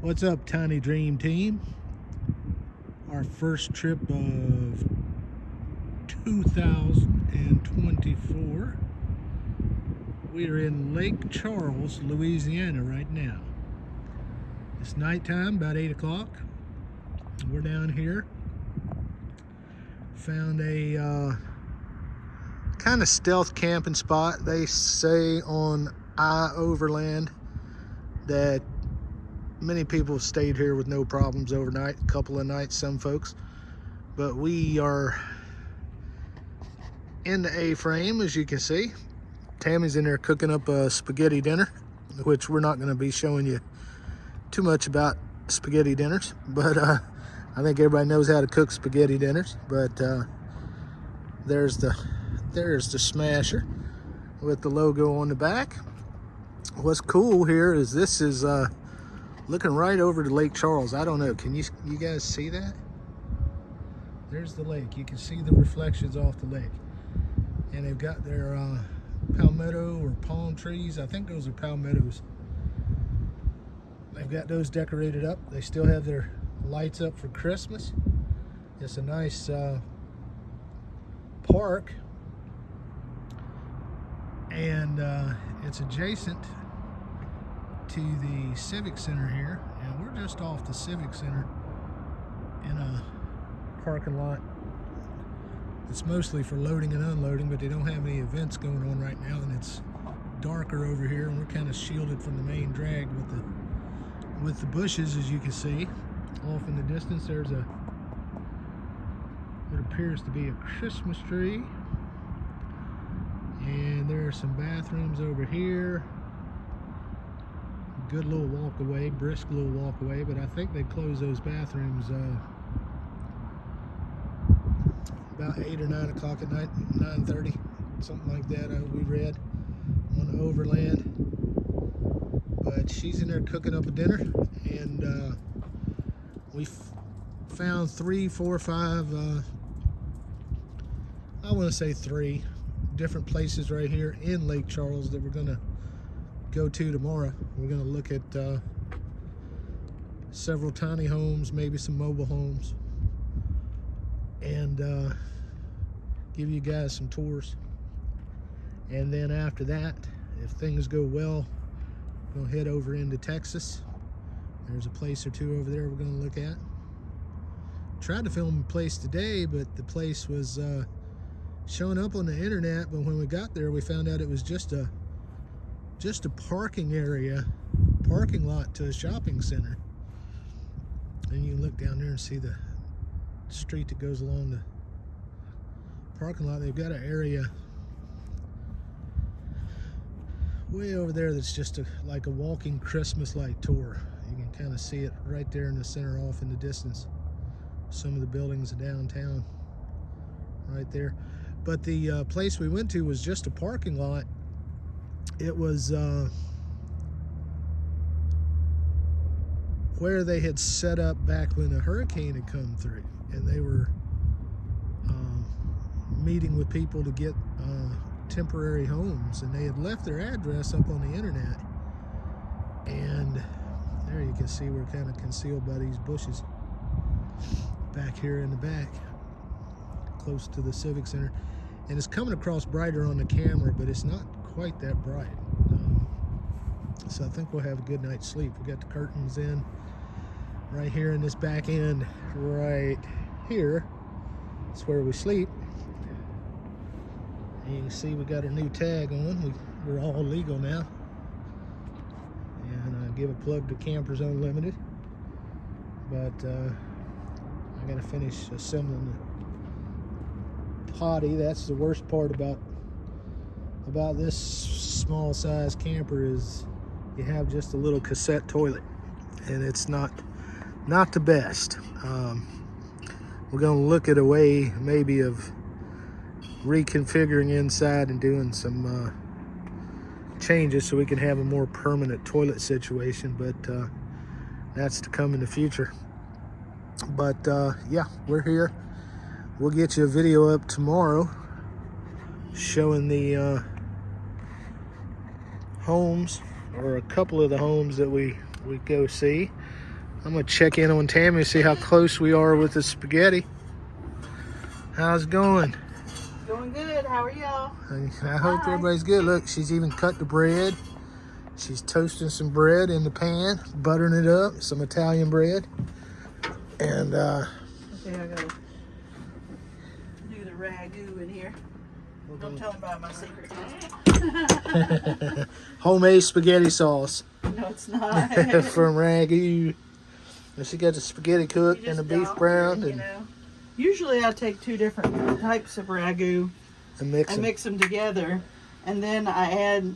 What's up, Tiny Dream Team? Our first trip of 2024. We are in Lake Charles, Louisiana right now. It's nighttime, about 8 o'clock. We're down here. Found a kind of stealth camping spot. They say on Overland that many people have stayed here with no problems overnight, a couple of nights, some folks. But we are in the A-frame, as you can see. Tammy's in there cooking up a spaghetti dinner, which we're not going to be showing you too much about spaghetti dinners, but I think everybody knows how to cook spaghetti dinners. But there's the smasher with the logo on the back. What's cool here is this is looking right over to Lake Charles. I don't know, can you guys see that? There's the lake. You can see the reflections off the lake. And they've got their palmetto or palm trees. I think those are palmettos. They've got those decorated up. They still have their lights up for Christmas. It's a nice park. And it's adjacent to the Civic Center here, and we're just off the Civic Center in a parking lot. It's mostly for loading and unloading, but they don't have any events going on right now, and it's darker over here, and we're kind of shielded from the main drag with the bushes, as you can see. Off in the distance, there's what appears to be a Christmas tree, and there are some bathrooms over here. Good little walk away, brisk little walk away, but I think they close those bathrooms about 8 or 9 o'clock at night, 9:30, something like that. We read on Overland. But she's in there cooking up a dinner, and we found 3, 4, 5, I want to say 3 different places right here in Lake Charles that we're gonna go to tomorrow. We're going to look at several tiny homes, maybe some mobile homes, and give you guys some tours. And then after that, if things go well, we'll head over into Texas. There's a place or two over there we're going to look at. Tried to film a place today, but the place was showing up on the internet, but when we got there we found out it was just a parking lot to a shopping center. And you can look down there and see the street that goes along the parking lot. They've got an area way over there that's just like a walking Christmas light tour. You can kind of see it right there in the center off in the distance. Some of the buildings of downtown right there. But the place we went to was just a parking lot. It was where they had set up back when a hurricane had come through, and they were meeting with people to get temporary homes, and they had left their address up on the internet. And there you can see we're kind of concealed by these bushes back here in the back, close to the Civic Center. And it's coming across brighter on the camera, but it's not quite that bright. So I think we'll have a good night's sleep. We got the curtains in right here in this back end right here. That's where we sleep. And you can see we got our new tag on. We're all legal now. And I give a plug to Campers Unlimited. But I gotta finish assembling the potty. That's the worst part about this small size camper, is you have just a little cassette toilet, and it's not the best. We're going to look at a way maybe of reconfiguring inside and doing some changes so we can have a more permanent toilet situation, but that's to come in the future. But yeah, we're here. We'll get you a video up tomorrow showing the homes, or a couple of the homes that we go see. I'm gonna check in on Tammy, see how close we are with the spaghetti. How's it going? Going good. How are y'all? I hope everybody's good. Look, she's even cut the bread. She's toasting some bread in the pan, buttering it up, some Italian bread. And okay, I gotta do the ragu in here. Don't tell them about my secret. homemade spaghetti sauce. No, it's not. From ragu. And she got the spaghetti cooked and the beef brown. You know. Usually I take 2 different types of ragu and mix them together, and then I add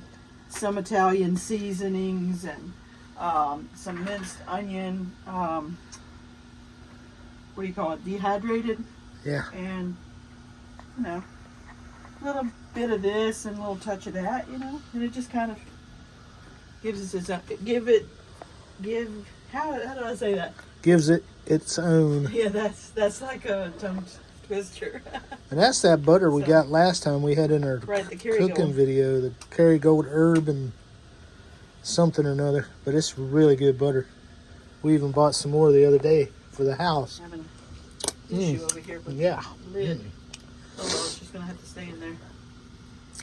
some Italian seasonings and some minced onion. What do you call it? Dehydrated. Yeah. And you know, a little bit of this and a little touch of that. You know, and it just kind of gives us how do I say that? Gives it its own. Yeah, that's like a tongue twister. And that's that butter we got last time we had in our cooking video, the Kerrygold herb and something or another. But it's really good butter. We even bought some more the other day for the house. Having an issue over here with the lid. Oh well, it's just gonna have to stay in there.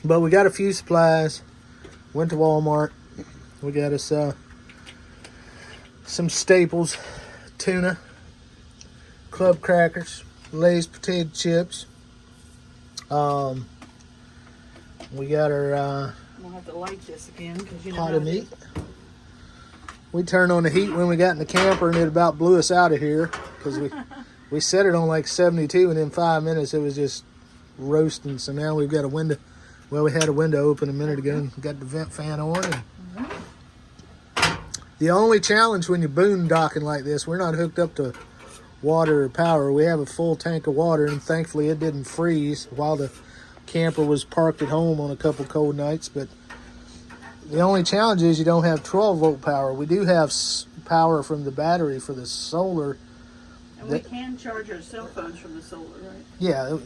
But we got a few supplies. Went to Walmart. We got us some staples, tuna, club crackers, Lay's potato chips. We got our I'm gonna have to light this again because you know pot of meat. We turned on the heat when we got in the camper and it about blew us out of here because we set it on like 72 and in 5 minutes it was just roasting. So now we've got a window. Well, we had a window open a minute ago and got the vent fan on. And the only challenge when you're boondocking like this, we're not hooked up to water or power. We have a full tank of water, and thankfully it didn't freeze while the camper was parked at home on a couple cold nights. But the only challenge is you don't have 12-volt power. We do have power from the battery for the solar. And we can charge our cell phones from the solar, right? Yeah,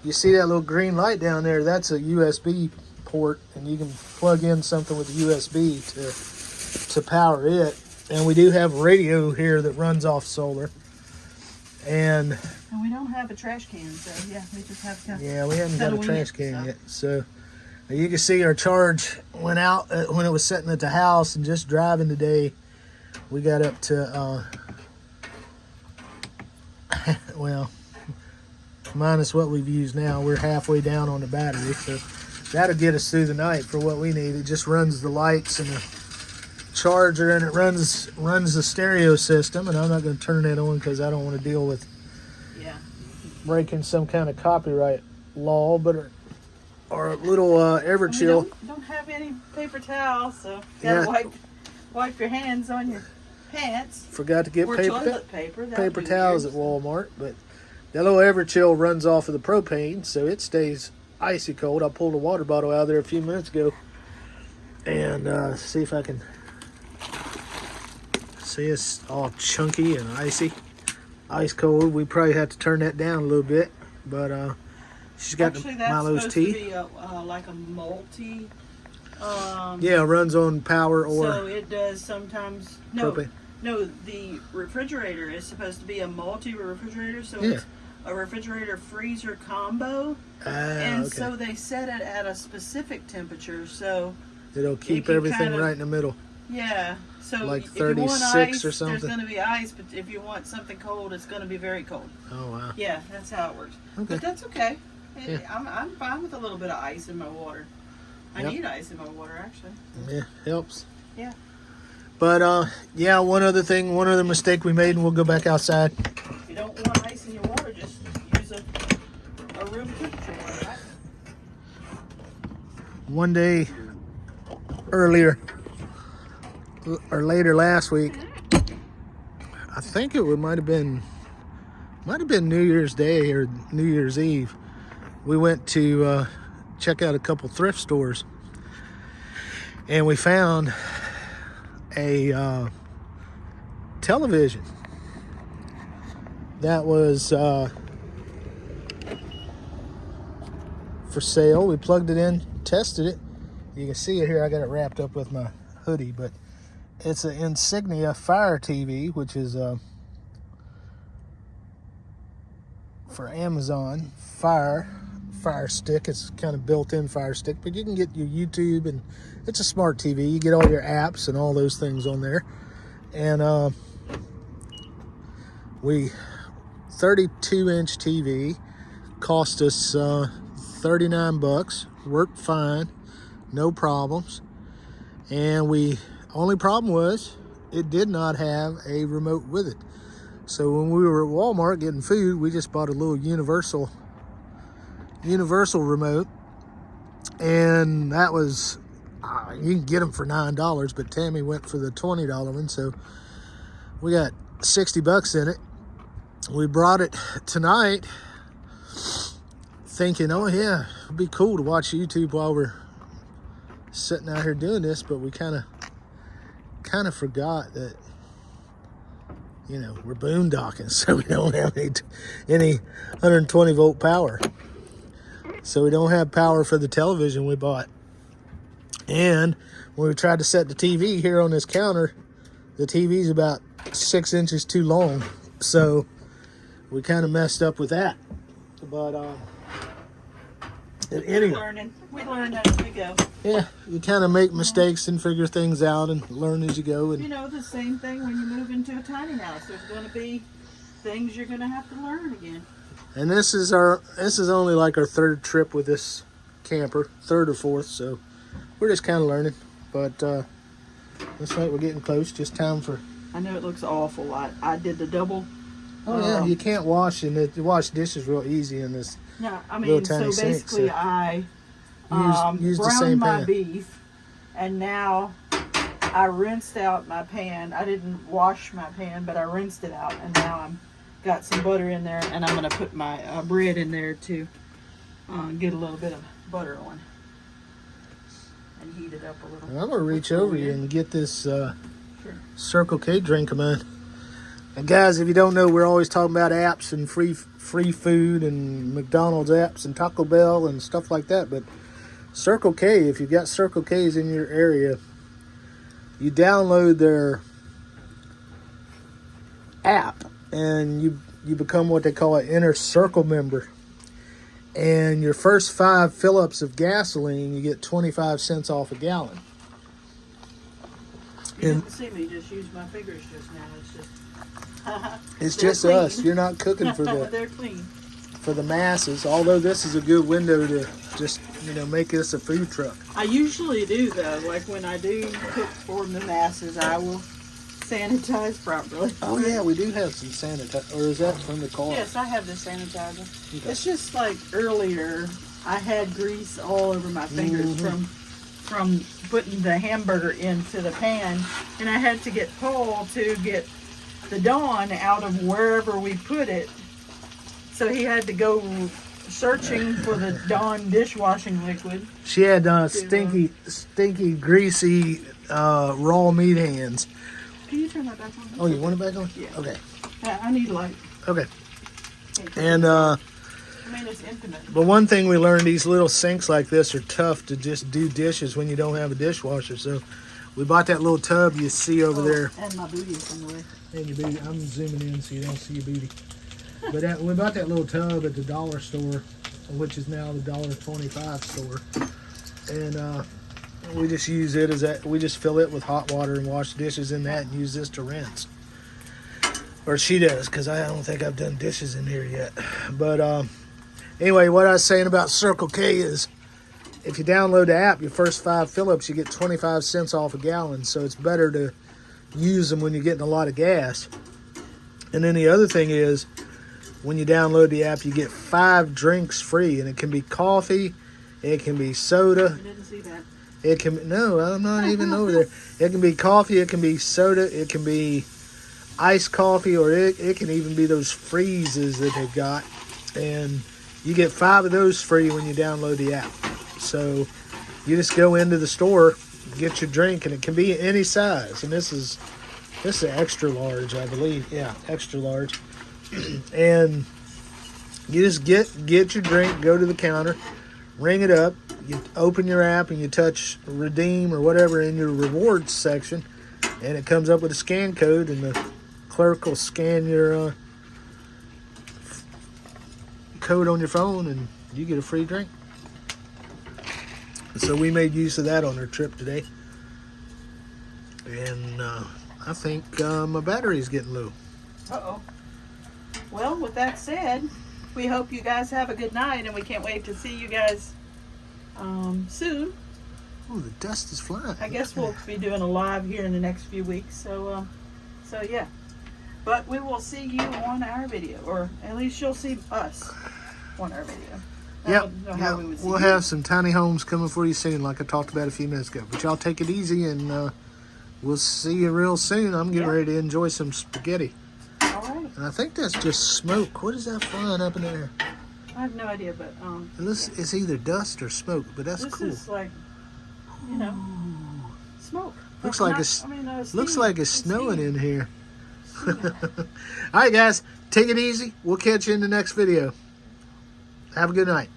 you see that little green light down there? That's a USB port, and you can plug in something with a USB to power it. And we do have a radio here that runs off solar. And we don't have a trash can, so yeah, we just have to. Yeah, we haven't got a trash can yet. So you can see our charge went out when it was sitting at the house, and just driving today, we got up to well, minus what we've used now, we're halfway down on the battery, so that'll get us through the night for what we need. It just runs the lights and the charger, and it runs the stereo system, and I'm not going to turn that on because I don't want to deal with breaking some kind of copyright law. But our little Everchill. Don't have any paper towels, so you gotta wipe your hands on your pants. Forgot to get toilet paper towels at Walmart, but that little Everchill runs off of the propane, so it stays icy cold. I pulled a water bottle out of there a few minutes ago, and see if I can see it's all chunky and icy, ice cold. We probably have to turn that down a little bit, but she's got the Milo's tea. To be like a multi. Yeah, runs on power or. So it does sometimes. Propane. No, the refrigerator is supposed to be a multi-refrigerator, so it's a refrigerator-freezer combo. And so they set it at a specific temperature, so it'll keep everything right in the middle. Yeah, so like if you want 36 ice, or something. There's going to be ice, but if you want something cold, it's going to be very cold. Oh, wow. Yeah, that's how it works. Okay. But that's okay. Yeah. I'm fine with a little bit of ice in my water. I need ice in my water, actually. Yeah, helps. Yeah. But, one other mistake we made, and we'll go back outside. If you don't want ice in your water, just use a room temperature one, right? One day earlier, or later last week, I think it might have been New Year's Day or New Year's Eve. We went to check out a couple thrift stores, and we found a television that was for sale. We plugged it in, tested it. You can see it here. I got it wrapped up with my hoodie, but It's an Insignia Fire TV, which is for Amazon Fire Stick. It's kind of built-in Fire Stick, but you can get your YouTube, and it's a smart TV. You get all your apps and all those things on there. And 32-inch TV cost us $39. Worked fine, no problems. And only problem was it did not have a remote with it. So when we were at Walmart getting food, we just bought a little universal remote, and that was you can get them for $9, but Tammy went for the $20 one, so we got $60 in it. We brought it tonight thinking, oh yeah, it'd be cool to watch YouTube while we're sitting out here doing this, but we kind of forgot that, you know, we're boondocking, so we don't have any 120 volt power. So we don't have power for the television we bought. And when we tried to set the TV here on this counter, the TV's about 6 inches too long. So we kind of messed up with that. But anyway, we learn as we go. Yeah, you kind of make mistakes and figure things out and learn as you go. And you know, the same thing when you move into a tiny house. There's going to be things you're going to have to learn again. And this is only like our third trip with this camper, third or fourth, so we're just kind of learning. But looks like we're getting close. Just time for. I know it looks awful. I did the double. Oh yeah, you can't wash, and you wash dishes real easy in this. Yeah, I mean, so basically, sink, so I use the browned same my pan. beef, and now I rinsed out my pan. I didn't wash my pan, but I rinsed it out, and now I'm got some butter in there, and I'm going to put my bread in there to get a little bit of butter on and heat it up a little. I'm going to reach over you and get this Circle K drink of mine. And guys, if you don't know, we're always talking about apps and free food and McDonald's apps and Taco Bell and stuff like that. But Circle K, if you've got Circle K's in your area, you download their app and you become what they call an inner circle member. And your first 5 fill-ups of gasoline, you get 25 cents off a gallon. You didn't see me just use my fingers just now. It's just clean. us. You're not cooking for They're clean. For the masses. Although this is a good window to just, make this a food truck. I usually do though. Like when I do cook for the masses, I will sanitize properly. Oh yeah, we do have some sanitizer. Or is that from the car? Yes, I have the sanitizer. Okay. It's just like earlier, I had grease all over my fingers from putting the hamburger into the pan, and I had to get Paul to get the Dawn out of wherever we put it. So he had to go searching for the Dawn dishwashing liquid. She had stinky, greasy, raw meat hands. Can you turn that back on? Oh, you want it back on? Yeah. Okay. I need light. Okay. And I mean, it's intimate. but one thing we learned, these little sinks like this are tough to just do dishes when you don't have a dishwasher. So we bought that little tub you see over there. And my booty is in the way. And your booty. I'm zooming in so you don't see your booty. But we bought that little tub at the dollar store, which is now the $1.25 store. And we just use it as that. We just fill it with hot water and wash dishes in that and use this to rinse. Or she does, because I don't think I've done dishes in here yet. But anyway, what I was saying about Circle K is if you download the app, your first 5 fill-ups, you get 25 cents off a gallon. So it's better to use them when you're getting a lot of gas. And then the other thing is, when you download the app, you get 5 drinks free. And it can be coffee, it can be soda. I didn't see that. It can no, I'm not even over there. It can be coffee, it can be soda, it can be iced coffee, or it can even be those freezes that they've got. And you get 5 of those free when you download the app. So you just go into the store, get your drink, and it can be any size. And this is extra large, I believe. Yeah, extra large. And you just get your drink, go to the counter, ring it up, you open your app and you touch redeem or whatever in your rewards section. And it comes up with a scan code, and the clerk will scan your code on your phone, and you get a free drink. So we made use of that on our trip today. And I think my battery's getting low. Uh-oh. Well, with that said, we hope you guys have a good night, and we can't wait to see you guys soon. Oh, the dust is flying. I guess we'll be doing a live here in the next few weeks. So yeah. But we will see you on our video, or at least you'll see us on our video. Yep. We'll have some tiny homes coming for you soon, like I talked about a few minutes ago. But y'all take it easy, and we'll see you real soon. I'm getting ready to enjoy some spaghetti. All right. And I think that's just smoke. What is that flying up in the air? I have no idea, but It's either dust or smoke, but that's this cool. is like, you know, smoke. Looks But like not- it's I mean, looks steam. like it's snowing steam. in here. All right, guys, take it easy. We'll catch you in the next video. Have a good night.